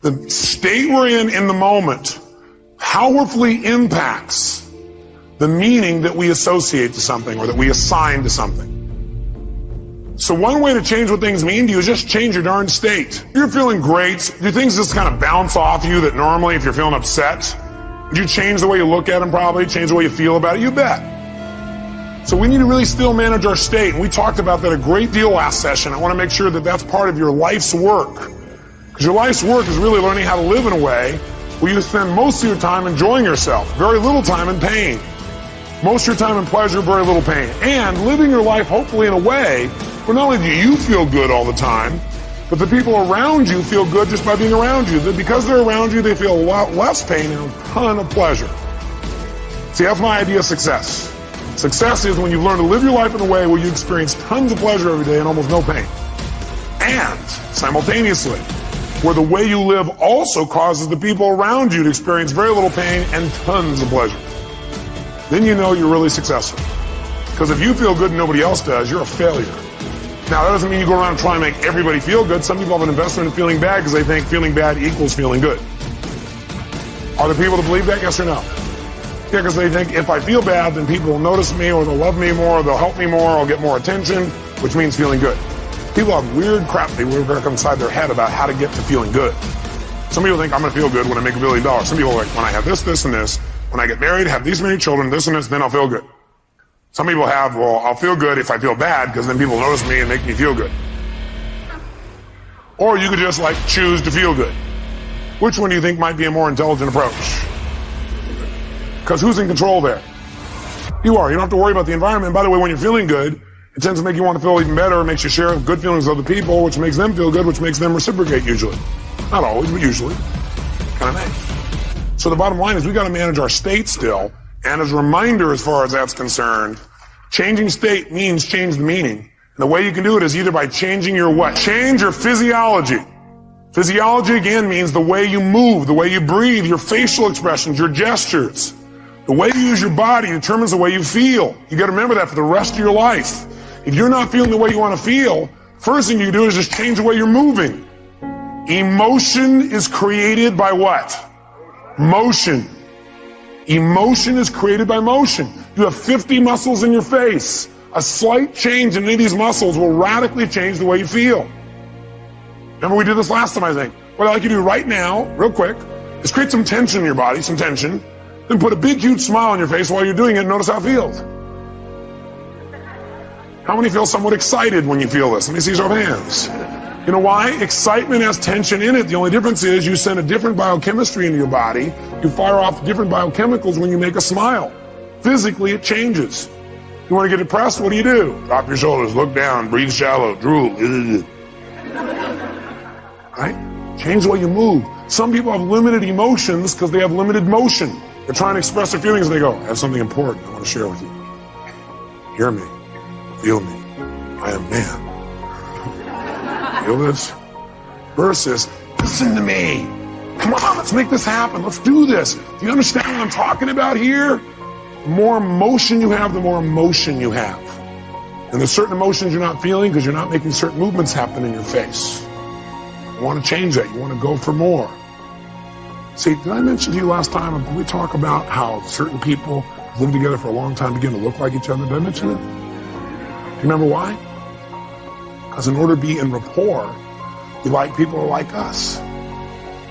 The state we're in the moment powerfully impacts the meaning that we associate to something or that we assign to something. So one way to change what things mean to you is just change your darn state. If you're feeling great, do things just kind of bounce off you that normally if you're feeling upset? Would you change the way you look at them probably, change the way you feel about it? You bet. So we need to really still manage our state. And we talked about that a great deal last session. I want to make sure that that's part of your life's work. Because your life's work is really learning how to live in a way where you spend most of your time enjoying yourself, very little time in pain. Most of your time in pleasure, very little pain. And living your life hopefully in a way where not only do you feel good all the time, but the people around you feel good just by being around you. That because they're around you, they feel a lot less pain and a ton of pleasure. See, that's my idea of success. Success is when you learn to live your life in a way where you experience tons of pleasure every day and almost no pain. And simultaneously, where the way you live also causes the people around you to experience very little pain and tons of pleasure. Then you know you're really successful. Because if you feel good and nobody else does, you're a failure. Now, that doesn't mean you go around and try and make everybody feel good. Some people have an investment in feeling bad because they think feeling bad equals feeling good. Are there people that believe that? Yes or no? Yeah, because they think if I feel bad, then people will notice me or they'll love me more, or they'll help me more, or I'll get more attention, which means feeling good. People have weird crap they work inside their head about how to get to feeling good. Some people think I'm going to feel good when I make $1 billion. Some people are like, when I have this, this, and this, when I get married, have these many children, this and this, then I'll feel good. Some people have, well, I'll feel good if I feel bad because then people notice me and make me feel good. Or you could just like choose to feel good. Which one do you think might be a more intelligent approach? Because who's in control there? You are. You don't have to worry about the environment. By the way, when you're feeling good, it tends to make you want to feel even better. It makes you share good feelings with other people, which makes them feel good, which makes them reciprocate usually. Not always, but usually. Kind of nice. So the bottom line is we got to manage our state still. And as a reminder, as far as that's concerned, changing state means change the meaning. And the way you can do it is either by changing your what? Change your physiology. Physiology, again, means the way you move, the way you breathe, your facial expressions, your gestures. The way you use your body determines the way you feel. You got to remember that for the rest of your life. If you're not feeling the way you want to feel, first thing you do is just change the way you're moving. Emotion is created by what? Motion. Emotion is created by motion. You have 50 muscles in your face. A slight change in any of these muscles will radically change the way you feel. Remember we did this last time, I think. What I'd like you to do right now, real quick, is create some tension in your body, some tension. Then put a big, huge smile on your face while you're doing it and notice how it feels. How many feel somewhat excited when you feel this? Let me see your hands. You know why? Excitement has tension in it. The only difference is you send a different biochemistry into your body. You fire off different biochemicals when you make a smile. Physically, it changes. You want to get depressed? What do? Drop your shoulders, look down, breathe shallow, drool. Right? Change the way you move. Some people have limited emotions because they have limited motion. They're trying to express their feelings and they go, I have something important I want to share with you. Hear me. Feel me. I am man. Feel this? Versus, listen to me. Come on, let's make this happen. Let's do this. Do you understand what I'm talking about here? The more emotion you have, the more emotion you have. And there's certain emotions you're not feeling because you're not making certain movements happen in your face. You want to change that. You want to go for more. See, did I mention to you last time, when we talk about how certain people live together for a long time begin to look like each other? Did I mention it? Do you remember why? Because in order to be in rapport, we like people who are like us.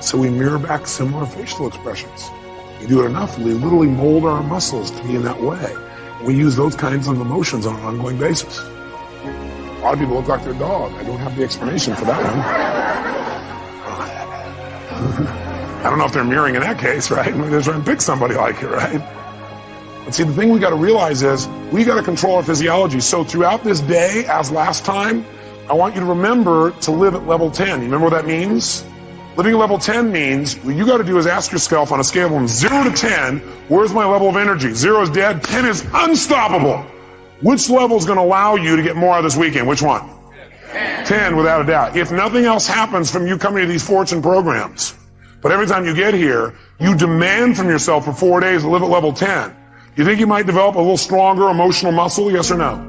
So we mirror back similar facial expressions. You do it enough, we literally mold our muscles to be in that way. We use those kinds of emotions on an ongoing basis. A lot of people look like their dog. I don't have the explanation for that one. I don't know if they're mirroring in that case, right? Maybe they're trying to pick somebody like it, right? But see, the thing we got to realize is we got to control our physiology. So throughout this day, as last time, I want you to remember to live at level 10. You remember what that means? Living at level 10 means what you got to do is ask yourself on a scale from 0 to 10, where's my level of energy? 0 is dead, 10 is unstoppable. Which level is going to allow you to get more out of this weekend? Which one? 10, without a doubt. If nothing else happens from you coming to these fortune programs, but every time you get here, you demand from yourself for 4 days to live at level 10. You think you might develop a little stronger emotional muscle, yes or no?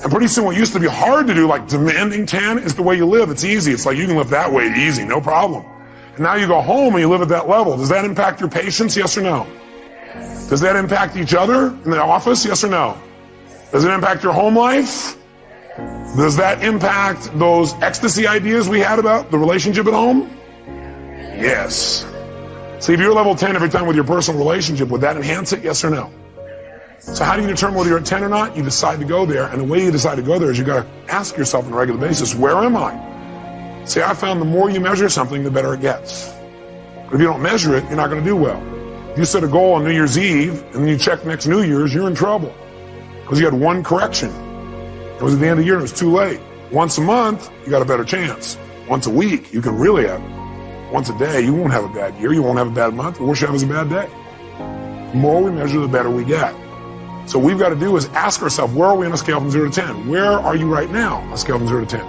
And pretty soon what used to be hard to do, like demanding 10, is the way you live. It's easy. It's like you can live that way easy, no problem. And now you go home and you live at that level. Does that impact your patients? Yes or no? Does that impact each other in the office? Yes or no? Does it impact your home life? Does that impact those ecstasy ideas we had about the relationship at home? Yes. See, if you're level 10 every time with your personal relationship, would that enhance it? Yes or no? So how do you determine whether you're at 10 or not? You decide to go there. And the way you decide to go there is you got to ask yourself on a regular basis, where am I? See, I found the more you measure something, the better it gets. But if you don't measure it, you're not going to do well. If you set a goal on New Year's Eve and then you check next New Year's, you're in trouble. Because you had one correction. It was at the end of the year and it was too late. Once a month, you got a better chance. Once a week, you can really have it. Once a day, you won't have a bad year. You won't have a bad month. The worst you have is a bad day. The more we measure, the better we get. So what we've got to do is ask ourselves, where are we on a scale from 0 to 10? Where are you right now on a scale from 0 to 10?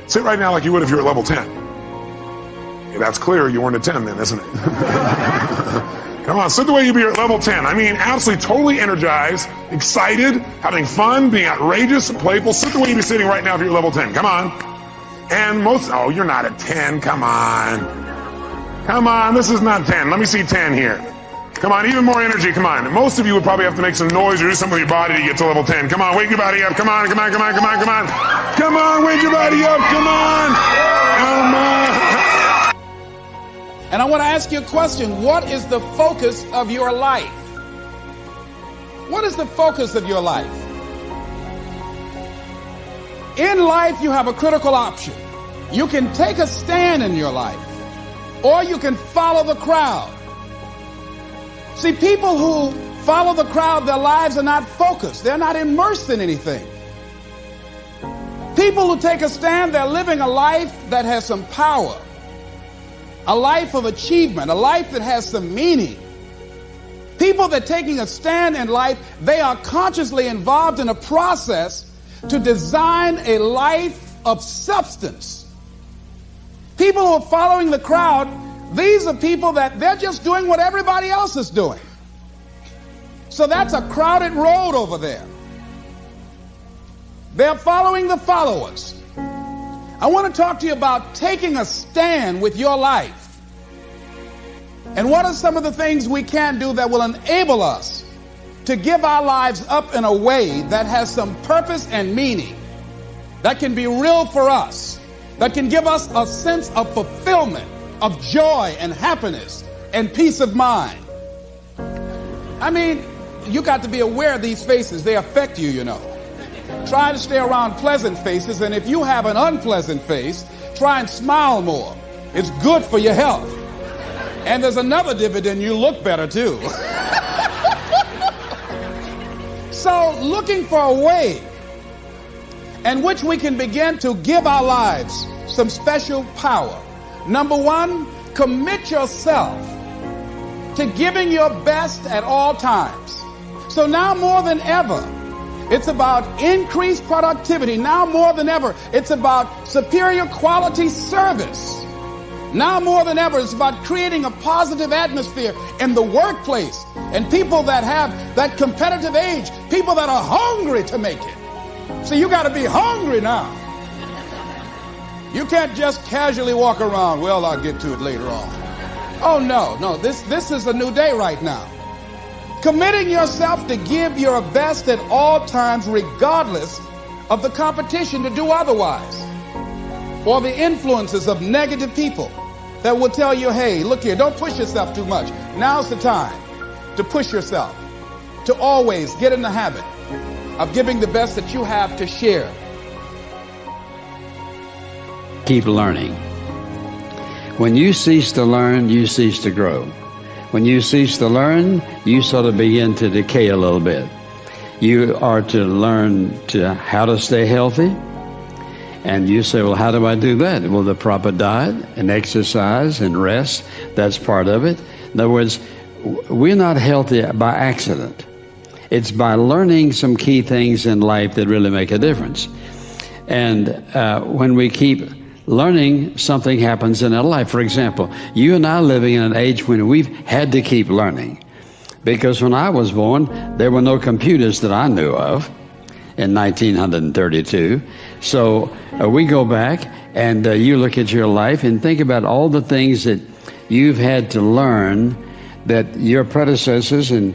Sit right now like you would if you were at level 10. Yeah, that's clear. You weren't at 10 then, isn't it? Come on, sit the way you be at level 10. I mean, absolutely, totally energized, excited, having fun, being outrageous, playful. Sit the way you be sitting right now if you're at level 10. Come on. And oh, you're not at 10. Come on. Come on, this is not 10. Let me see 10 here. Come on, even more energy, come on. Most of you would probably have to make some noise or do something with your body to get to level 10. Come on, wake your body up. Come on, come on, come on, come on, come on. Come on, wake your body up. Come on. Come on. And I want to ask you a question. What is the focus of your life? What is the focus of your life? In life, you have a critical option. You can take a stand in your life, or you can follow the crowd. See, people who follow the crowd, their lives are not focused. They're not immersed in anything. People who take a stand, they're living a life that has some power, a life of achievement, a life that has some meaning. People that are taking a stand in life, they are consciously involved in a process to design a life of substance. People who are following the crowd, these are people that they're just doing what everybody else is doing. So that's a crowded road over there. They're following the followers. I want to talk to you about taking a stand with your life. And what are some of the things we can do that will enable us to give our lives up in a way that has some purpose and meaning, that can be real for us, that can give us a sense of fulfillment, of joy and happiness and peace of mind. I mean, you got to be aware of these faces. They affect you, you know. Try to stay around pleasant faces, and if you have an unpleasant face, try and smile more. It's good for your health. And there's another dividend, you look better too. So, looking for a way in which we can begin to give our lives some special power. Number one, commit yourself to giving your best at all times. So now more than ever, it's about increased productivity. Now more than ever, it's about superior quality service. Now more than ever, it's about creating a positive atmosphere in the workplace, and people that have that competitive age, people that are hungry to make it. So you got to be hungry now. You can't just casually walk around, well, I'll get to it later on. Oh, no, this is a new day right now. Committing yourself to give your best at all times, regardless of the competition to do otherwise, or the influences of negative people that will tell you, hey, look here, don't push yourself too much. Now's the time to push yourself, to always get in the habit of giving the best that you have to share. Keep learning. When you cease to learn, you cease to grow. When you cease to learn, you sort of begin to decay a little bit. You are to learn how to stay healthy. And you say, well, how do I do that? Well, the proper diet and exercise and rest, that's part of it. In other words, we're not healthy by accident. It's by learning some key things in life that really make a difference. And when we keep learning, something happens in our life. For example, you and I are living in an age when we've had to keep learning. Because when I was born, there were no computers that I knew of in 1932. So we go back and you look at your life and think about all the things that you've had to learn that your predecessors and